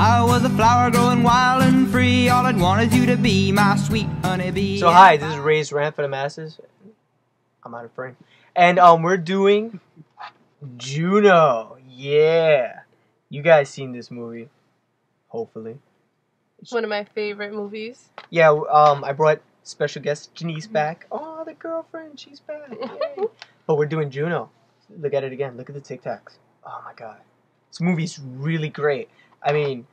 I was a flower growing wild and free, all I'd want is you to be my sweet honeybee. So hi, this is Ray's Rant for the Masses. I'm out of frame. And we're doing Juno. Yeah. You guys seen this movie, hopefully. It's one of my favorite movies. Yeah, I brought special guest Janice back. Oh, the girlfriend, she's back. Yay. But we're doing Juno. Look at it again. Look at the TikToks. Oh my god. This movie's really great. I mean,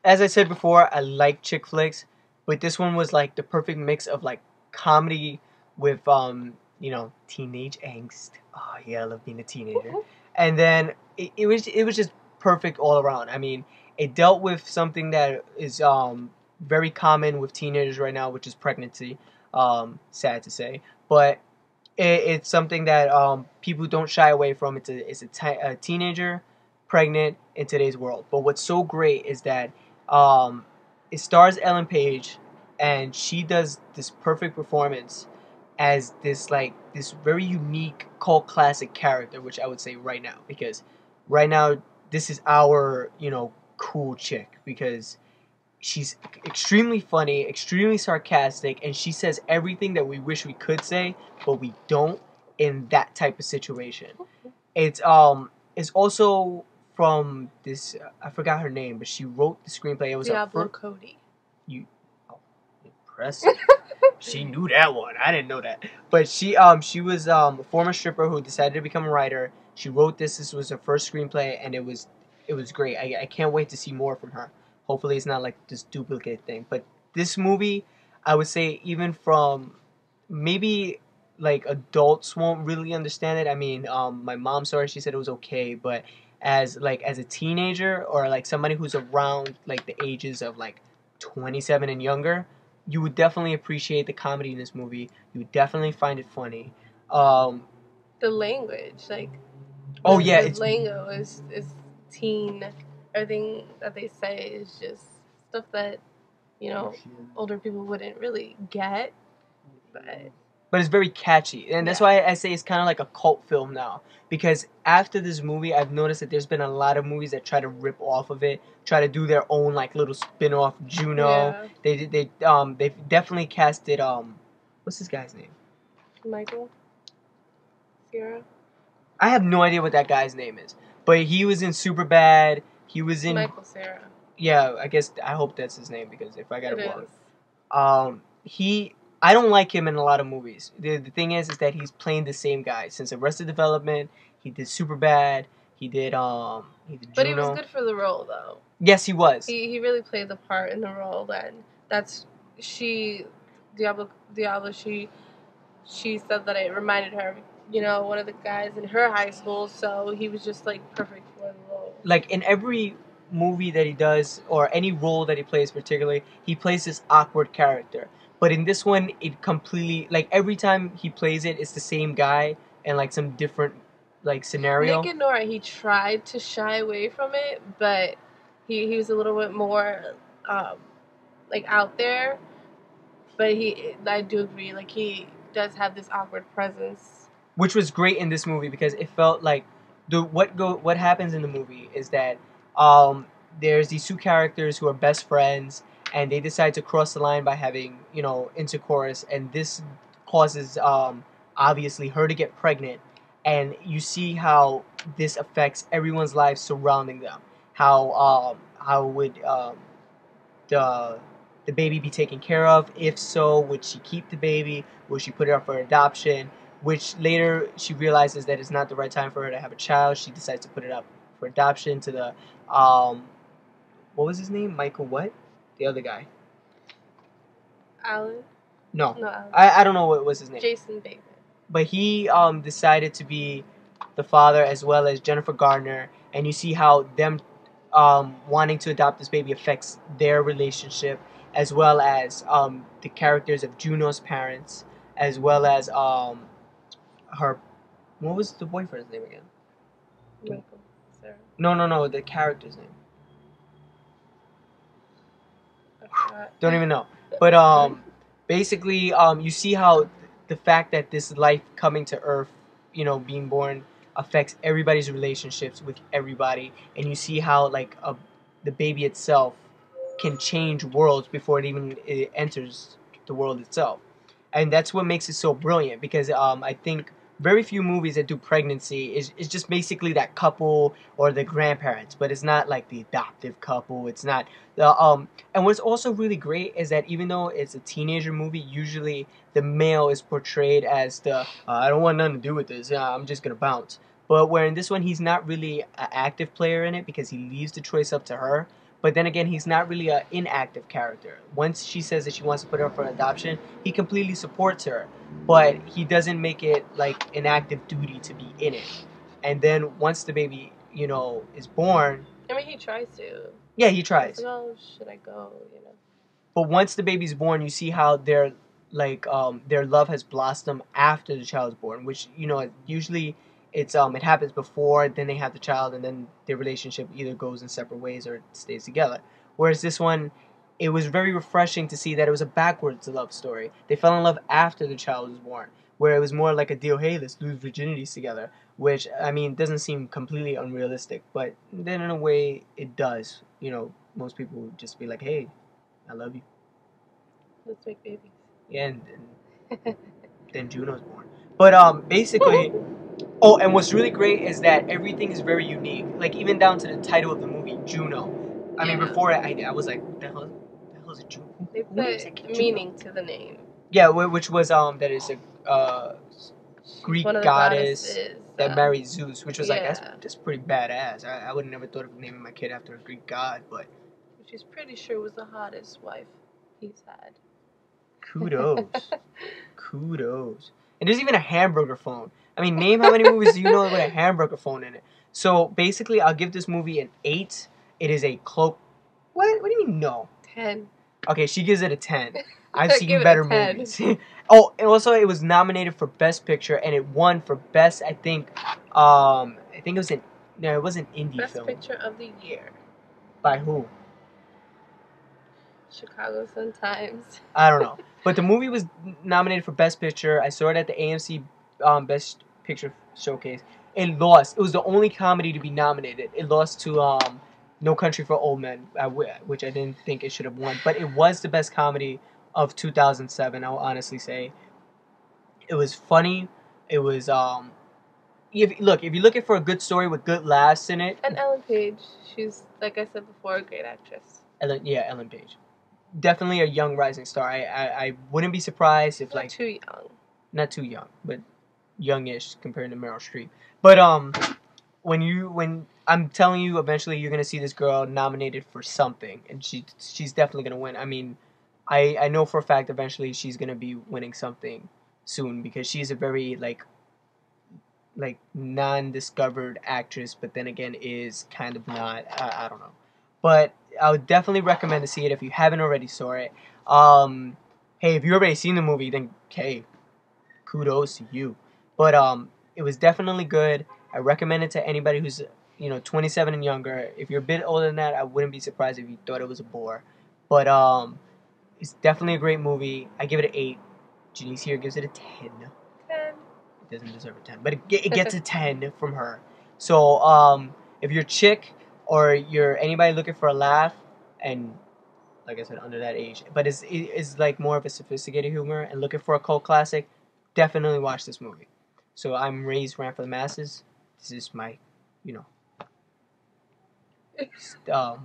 as I said before, I like chick flicks, but this one was like the perfect mix of like comedy with you know, teenage angst. Oh yeah, I love being a teenager. And then it was just perfect all around. I mean, it dealt with something that is very common with teenagers right now, which is pregnancy. Sad to say, but it's something that people don't shy away from. It's a teenager pregnant in today's world. But what's so great is that it stars Ellen Page, and she does this perfect performance as this very unique cult classic character, which I would say right now, because right now this is our, you know, cool chick, because she's extremely funny, extremely sarcastic, and she says everything that we wish we could say, but we don't in that type of situation. It's also from this I forgot her name, but she wrote the screenplay. It was Diablo Cody. Impressive. She knew that one. I didn't know that. But she was a former stripper who decided to become a writer. She wrote this. This was her first screenplay, and it was great. I can't wait to see more from her. Hopefully it's not like this duplicate thing. But this movie, I would say, even from maybe like adults won't really understand it. I mean, my mom saw it. She said it was okay, but as a teenager, or like somebody who's around like the ages of like 27 and younger, you would definitely appreciate the comedy in this movie. You would definitely find it funny. The language, like, oh yeah, the lingo is teen. Everything that they say is just stuff that, you know, older people wouldn't really get. But it's very catchy, and that's why I say it's kind of like a cult film now. Because after this movie, I've noticed that there's been a lot of movies that try to rip off of it, try to do their own like little spin-off. Juno, they definitely casted what's this guy's name? Michael Cera. I have no idea what that guy's name is, but he was in Superbad. He was in Michael Cera. Yeah, I hope that's his name, because if I got it wrong, I don't like him in a lot of movies. The thing is that he's playing the same guy since Arrested Development. He did Superbad. He did Juno. But he was good for the role, though. Yes, he was. He really played the part in the role. And that's Diablo. She said that it reminded her of, you know, one of the guys in her high school. So he was just like perfect for the role. Like in every movie that he does, or any role that he plays, particularly, he plays this awkward character. But in this one, it completely, like, every time he plays it, it's the same guy and like some different like scenario. Nick and Nora, he tried to shy away from it, but he was a little bit more like out there. But I do agree, like, he does have this awkward presence, which was great in this movie, because it felt like what happens in the movie is that there's these two characters who are best friends, and they decide to cross the line by having, you know, intercourse, and this causes obviously her to get pregnant, and you see how this affects everyone's lives surrounding them. How would the baby be taken care of? If so, would she keep the baby? Would she put it up for adoption? Which later she realizes that it's not the right time for her to have a child. She decides to put it up for adoption to the what was his name? Michael what? The other guy. Alan? No. Alan. I don't know what was his name. Jason Bateman. But he decided to be the father, as well as Jennifer Garner, and you see how them wanting to adopt this baby affects their relationship, as well as the characters of Juno's parents, as well as her. What was the boyfriend's name again? Michael Cera. No, the character's name. Don't even know. But basically, you see how the fact that this life coming to Earth, you know, being born, affects everybody's relationships with everybody, and you see how like the baby itself can change worlds before it enters the world itself. And that's what makes it so brilliant, because I think very few movies that do pregnancy is just basically that couple or the grandparents, but it's not like the adoptive couple. It's not the and what's also really great is that even though it's a teenager movie, usually the male is portrayed as the I don't want nothing to do with this. I'm just gonna bounce. But where in this one he's not really an active player in it because he leaves the choice up to her. But then again, he's not really an inactive character. Once she says that she wants to put her up for adoption, he completely supports her. But he doesn't make it like an active duty to be in it. And then once the baby, is born... I mean, he tries to. Yeah, he tries. He's like, oh, should I go, But once the baby's born, you see how their love has blossomed after the child's born. Which, usually... it happens before, then they have the child, and then their relationship either goes in separate ways or stays together. Whereas this one, it was very refreshing to see that it was a backwards love story. They fell in love after the child was born, where it was more like a deal, hey, let's lose virginities together, which, I mean, doesn't seem completely unrealistic, but then in a way, it does. Most people would just be like, hey, I love you. Let's make babies. Yeah, and then Juno's born. But, basically... Oh, and what's really great is that everything is very unique. Like, even down to the title of the movie, Juno. I mean, before I was like, what the hell is a Juno? They put meaning to the name. Yeah, which was, that is a Greek goddess that married Zeus, which was like, that's pretty badass. I would have never thought of naming my kid after a Greek god, but... She's pretty sure was the hottest wife he's had. Kudos. Kudos. And there's even a hamburger phone. I mean, name how many movies do you know with a hamburger phone in it? So, basically, I'll give this movie an 8. It is a close... What do you mean, no? 10. Okay, she gives it a 10. I've seen better movies. Oh, and also, it was nominated for Best Picture, and it won for Best, I think it was it was an indie film. Best Picture of the Year. By who? Chicago Sun-Times. I don't know. But the movie was nominated for Best Picture. I saw it at the AMC Best Picture Showcase. It lost. It was the only comedy to be nominated. It lost to No Country for Old Men, which I didn't think it should have won. But it was the best comedy of 2007, I'll honestly say. It was funny. It was... if you're looking for a good story with good laughs in it... And Ellen Page. She's, like I said before, a great actress. Ellen Page. Definitely a young rising star. I wouldn't be surprised if Not too young. Not too young, but youngish compared to Meryl Streep. But when I'm telling you, eventually you're gonna see this girl nominated for something, and she's definitely gonna win. I mean, I know for a fact eventually she's gonna be winning something soon, because she's a very like non-discovered actress, but then again is kind of not. I don't know. But I would definitely recommend to see it if you haven't already saw it. Hey, if you've already seen the movie, then hey, kudos to you. But it was definitely good. I recommend it to anybody who's 27 and younger. If you're a bit older than that, I wouldn't be surprised if you thought it was a bore. But it's definitely a great movie. I give it an 8. Janice here gives it a 10. 10. It doesn't deserve a 10, but it gets a 10 from her. So if you're a chick, or you're anybody looking for a laugh, and like I said, under that age, but it's like more of a sophisticated humor and looking for a cult classic, definitely watch this movie. So I'm Ray's Rant for the Masses. This is my, what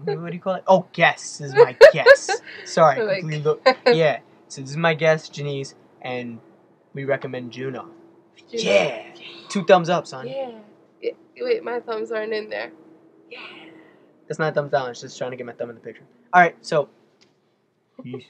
do you call it? Oh, guest. This is my guest. Sorry, completely yeah. So this is my guest, Janice, and we recommend Juno. Yeah. 2 thumbs up, son. Yeah. Wait, my thumbs aren't in there. Yeah. That's not a thumbs down. It's just trying to get my thumb in the picture. All right, so peace.